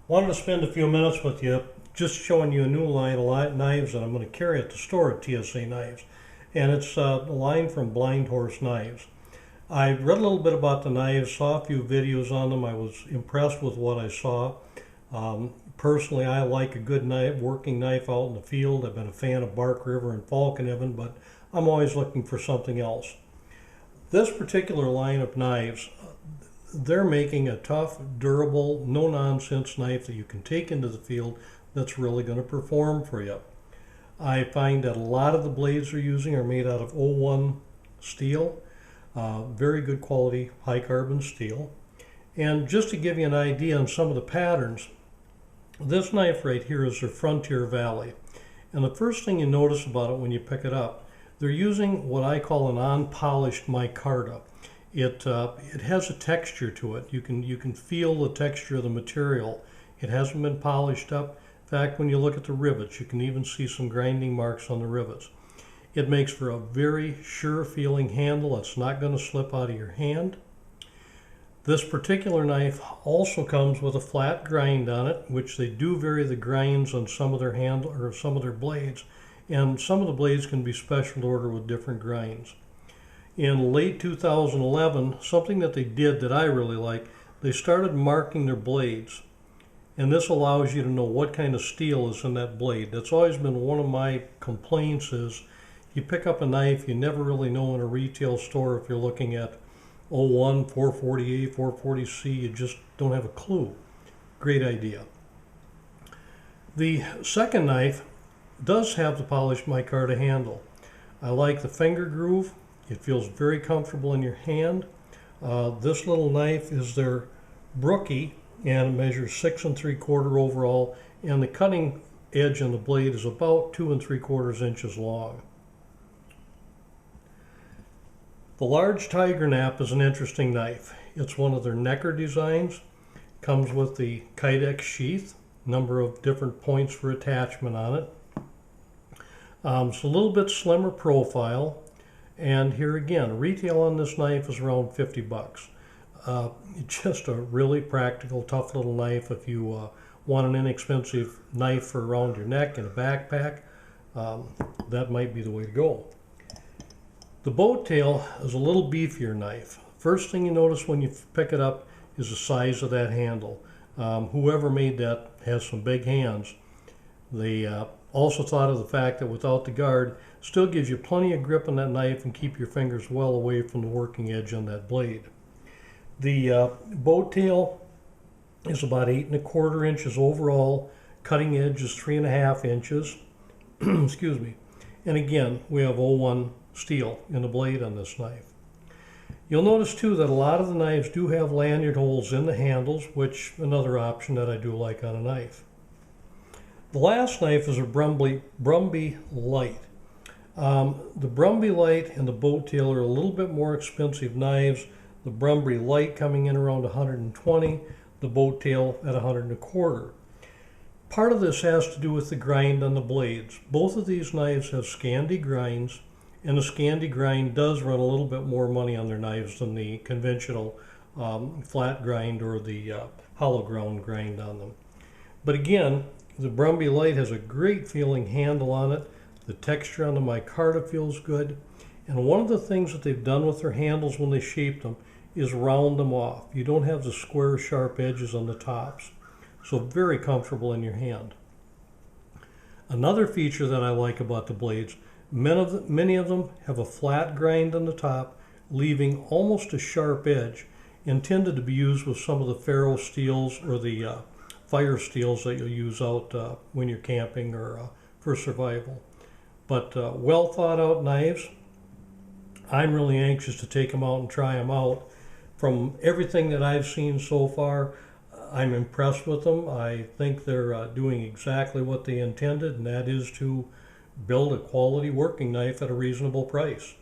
Wanted to spend a few minutes with you just showing you a new line of knives that I'm going to carry at the store at TSA Knives. And it's a line from Blind Horse Knives. I read a little bit about the knives, saw a few videos on them. I was impressed with what I saw. Personally, I like a good knife, working knife out in the field. I've been a fan of Bark River and Falconhaven, but I'm always looking for something else. This particular line of knives, they're making a tough, durable, no-nonsense knife that you can take into the field that's really going to perform for you. I find that a lot of the blades they're using are made out of 01 steel, very good quality, high carbon steel. And just to give you an idea on some of the patterns, this knife right here is their Frontier Valley. And the first thing you notice about it when you pick it up, they're using what I call an unpolished micarta. It has a texture to it. You can feel the texture of the material. It hasn't been polished up. In fact, when you look at the rivets, you can even see some grinding marks on the rivets. It makes for a very sure feeling handle. It's not going to slip out of your hand. This particular knife also comes with a flat grind on it, which they do vary the grinds on some of their handle or some of their blades, and some of the blades can be special order with different grinds. In late 2011, something that they did that I really like, they started marking their blades. And this allows you to know what kind of steel is in that blade. That's always been one of my complaints is you pick up a knife, you never really know in a retail store if you're looking at 01, 440A, 440C, you just don't have a clue. Great idea. The second knife does have the polished micarta handle. I like the finger groove. It feels very comfortable in your hand. This little knife is their Brookie and it measures 6 3/4 overall, and the cutting edge on the blade is about 2 3/4 inches long. The large Tiger Knapp is an interesting knife. It's one of their necker designs. Comes with the Kydex sheath, number of different points for attachment on it. It's a little bit slimmer profile. And here again, retail on this knife is around 50 bucks. It's just a really practical, tough little knife. If you want an inexpensive knife for around your neck in a backpack, that might be the way to go. The boat tail is a little beefier knife. First thing you notice when you pick it up is the size of that handle. Whoever made that has some big hands. They also thought of the fact that without the guard, still gives you plenty of grip on that knife and keep your fingers well away from the working edge on that blade. The boat tail is about 8 1/4 inches overall. Cutting edge is 3 1/2 inches. Excuse me. And again, we have 01 steel in the blade on this knife. You'll notice too that a lot of the knives do have lanyard holes in the handles, which another option that I do like on a knife. The last knife is a Brumbee Lite. The Brumbee Lite and the boat tail are a little bit more expensive knives. The Brumbee Lite coming in around 120, the boat tail at 100 1/4. Part of this has to do with the grind on the blades. Both of these knives have Scandi grinds, and the Scandi grind does run a little bit more money on their knives than the conventional flat grind or the hollow ground grind on them. But again, the Brumbee Lite has a great feeling handle on it. The texture on the micarta feels good. And one of the things that they've done with their handles when they shaped them is round them off. You don't have the square, sharp edges on the tops. So very comfortable in your hand. Another feature that I like about the blades, many of them have a flat grind on the top, leaving almost a sharp edge, intended to be used with some of the ferro steels or the fire steels that you'll use out when you're camping or for survival. But well thought out knives. I'm really anxious to take them out and try them out. From everything that I've seen so far, I'm impressed with them. I think they're doing exactly what they intended, and that is to build a quality working knife at a reasonable price.